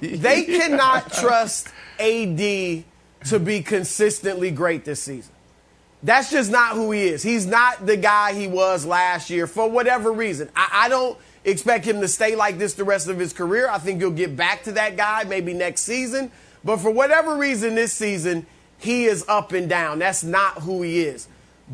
They cannot trust AD to be consistently great this season. That's just not who he is. He's not the guy he was last year for whatever reason. I don't expect him to stay like this the rest of his career. I think he'll get back to that guy maybe next season. But for whatever reason this season, he is up and down. That's not who he is.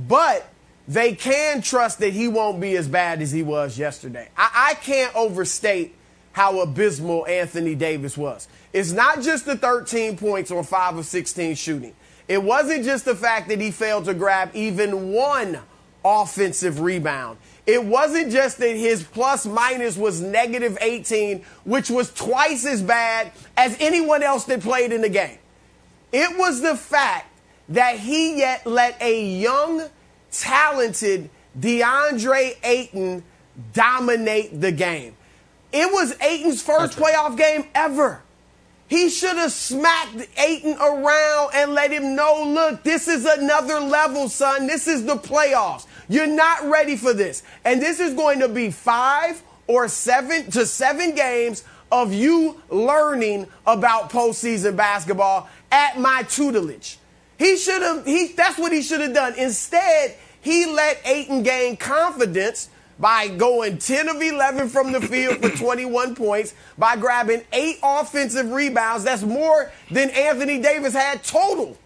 But they can trust that he won't be as bad as he was yesterday. I can't overstate how abysmal Anthony Davis was. It's not just the 13 points on 5 of 16 shooting. It wasn't just the fact that he failed to grab even one offensive rebound. It wasn't just that his plus minus was negative 18, which was twice as bad as anyone else that played in the game. It was the fact that he yet let a young, talented DeAndre Ayton dominate the game. It was Ayton's first playoff game ever. He should have smacked Ayton around and let him know, look, this is another level, son. This is the playoffs. You're not ready for this. And this is going to be 5 or 7 to 7 games of you learning about postseason basketball at my tutelage. That's what he should have done. Instead, he let Ayton gain confidence by going 10 of 11 from the field for 21 points, by grabbing 8 offensive rebounds. That's more than Anthony Davis had total.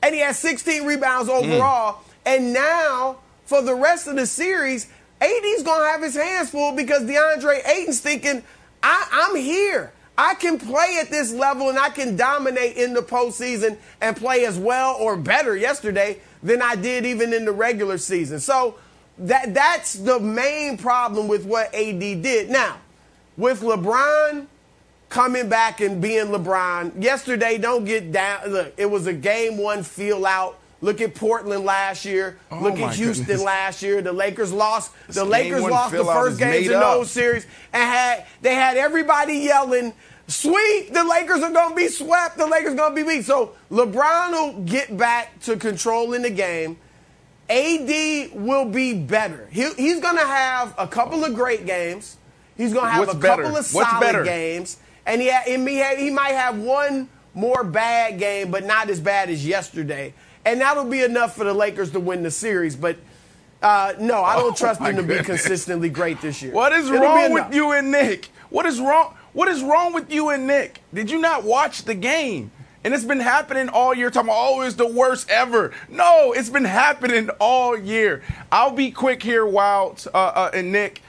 And he had 16 rebounds overall. And now, for the rest of the series, AD's going to have his hands full because DeAndre Ayton's thinking, I'm here. I can play at this level and I can dominate in the postseason and play as well or better yesterday than I did even in the regular season. So that's the main problem with what AD did. Now, with LeBron coming back and being LeBron, yesterday, don't get down. Look, it was a game 1 feel out. Look at Portland last year. Look at Houston last year. The Lakers lost. The Lakers lost the first games in those series, and they had everybody yelling, "Sweep! The Lakers are going to be swept. The Lakers are going to be beat." So LeBron will get back to controlling the game. AD will be better. He's going to have a couple of great games. He's going to have couple of solid games, and he might have one more bad game, but not as bad as yesterday. And that'll be enough for the Lakers to win the series. But, no, I don't trust him to be consistently great this year. What is wrong with you and Nick? What is wrong with you and Nick? Did you not watch the game? And it's been happening all year. Talking about, it's the worst ever. No, it's been happening all year. I'll be quick here, Wild and Nick,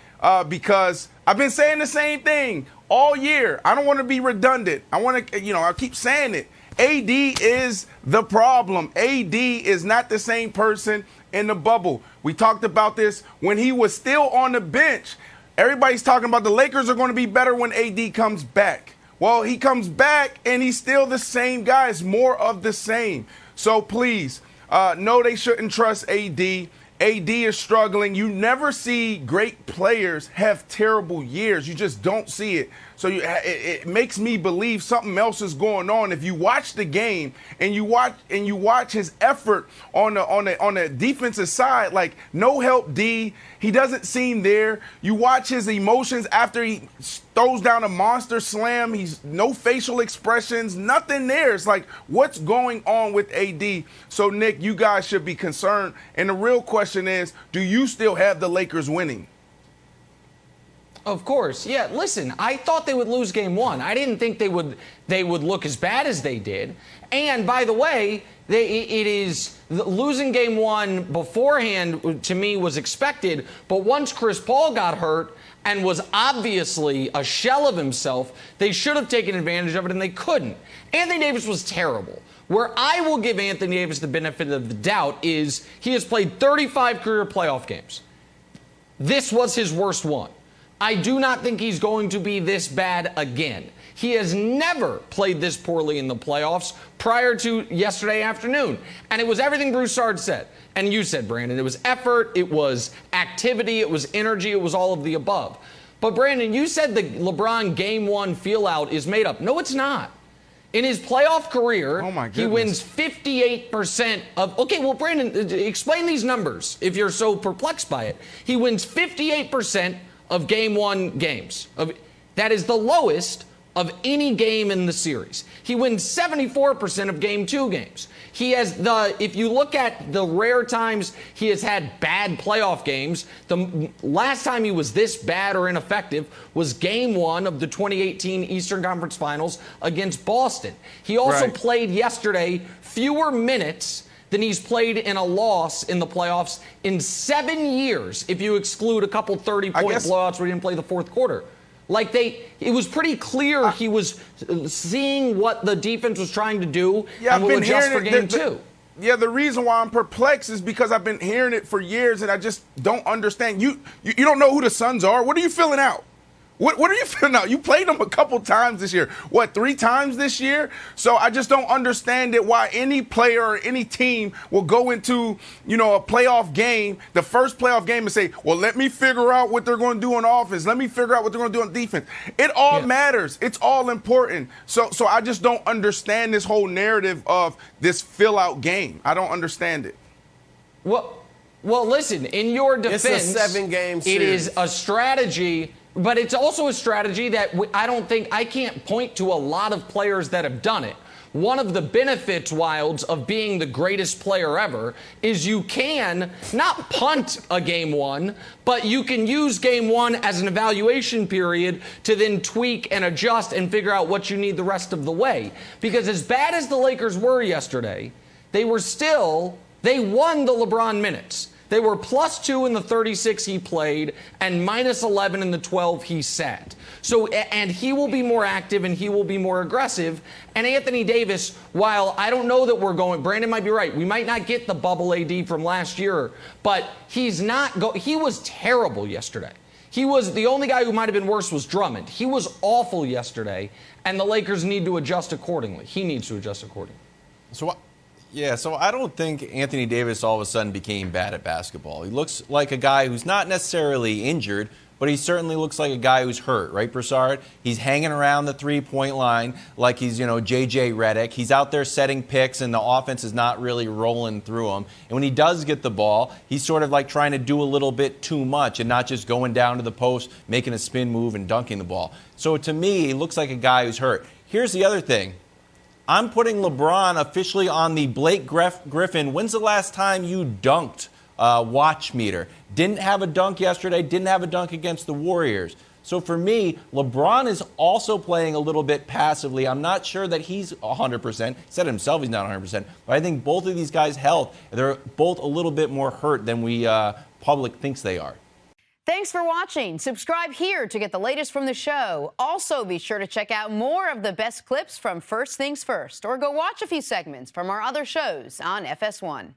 because I've been saying the same thing all year. I don't want to be redundant. I keep saying it. AD is the problem. AD is not the same person in the bubble. We talked about this when he was still on the bench. Everybody's talking about the Lakers are going to be better when AD comes back. Well, he comes back and he's still the same guy. It's more of the same. So please, no, they shouldn't trust AD. AD is struggling. You never see great players have terrible years. You just don't see it. So it makes me believe something else is going on. If you watch the game and you watch his effort on the defensive side, like no help D, he doesn't seem there. You watch his emotions after he throws down a monster slam. He's no facial expressions, nothing there. It's like, what's going on with AD? So Nick, you guys should be concerned. And the real question is, do you still have the Lakers winning? Of course. Yeah, listen, I thought they would lose game 1. I didn't think they would look as bad as they did. And by the way, losing game 1 beforehand to me was expected, but once Chris Paul got hurt and was obviously a shell of himself, they should have taken advantage of it and they couldn't. Anthony Davis was terrible. Where I will give Anthony Davis the benefit of the doubt is he has played 35 career playoff games. This was his worst one. I do not think he's going to be this bad again. He has never played this poorly in the playoffs prior to yesterday afternoon. And it was everything Broussard said. And you said, Brandon, it was effort, it was activity, it was energy, it was all of the above. But Brandon, you said the LeBron game 1 feel out is made up. No, it's not. In his playoff career, he wins 58% of... Okay, well, Brandon, explain these numbers if you're so perplexed by it. He wins 58% of game 1 games. That is the lowest of any game in the series. He wins 74% of game 2 games. He has if you look at the rare times he has had bad playoff games, the last time he was this bad or ineffective was game 1 of the 2018 Eastern Conference Finals against Boston. He also played yesterday fewer minutes than he's played in a loss in the playoffs in 7 years, if you exclude a couple 30-point blowouts where he didn't play the fourth quarter. It was pretty clear he was seeing what the defense was trying to do and will adjust for game 2. Yeah, the reason why I'm perplexed is because I've been hearing it for years and I just don't understand. You don't know who the Suns are? What are you filling out? What are you filling out? You played them a couple times this year. 3 times this year? So I just don't understand it why any player or any team will go into, a playoff game, the first playoff game, and say, well, let me figure out what they're going to do on offense. Let me figure out what they're going to do on defense. It all matters. It's all important. So I just don't understand this whole narrative of this fill-out game. I don't understand it. Well, listen, in your defense, it's a 7-game series. It is a strategy. But it's also a strategy that I can't point to a lot of players that have done it. One of the benefits, Wilds, of being the greatest player ever is you can not punt a game 1, but you can use game 1 as an evaluation period to then tweak and adjust and figure out what you need the rest of the way. Because as bad as the Lakers were yesterday, they won the LeBron minutes. They were +2 in the 36 he played and -11 in the 12 he sat. And he will be more active and he will be more aggressive. And Anthony Davis, while I don't know that Brandon might be right. We might not get the bubble AD from last year, but he was terrible yesterday. The only guy who might have been worse was Drummond. He was awful yesterday, and the Lakers need to adjust accordingly. He needs to adjust accordingly. So I don't think Anthony Davis all of a sudden became bad at basketball. He looks like a guy who's not necessarily injured, but he certainly looks like a guy who's hurt, right, Broussard? He's hanging around the three-point line like he's, J.J. Redick. He's out there setting picks, and the offense is not really rolling through him. And when he does get the ball, he's sort of like trying to do a little bit too much and not just going down to the post, making a spin move and dunking the ball. So to me, he looks like a guy who's hurt. Here's the other thing. I'm putting LeBron officially on the Blake Griffin. When's the last time you dunked watch meter? Didn't have a dunk yesterday, didn't have a dunk against the Warriors. So for me, LeBron is also playing a little bit passively. I'm not sure that he's 100%. He said himself he's not 100%. But I think both of these guys' health, they're both a little bit more hurt than we public thinks they are. Thanks for watching. Subscribe here to get the latest from the show. Also, be sure to check out more of the best clips from First Things First, or go watch a few segments from our other shows on FS1.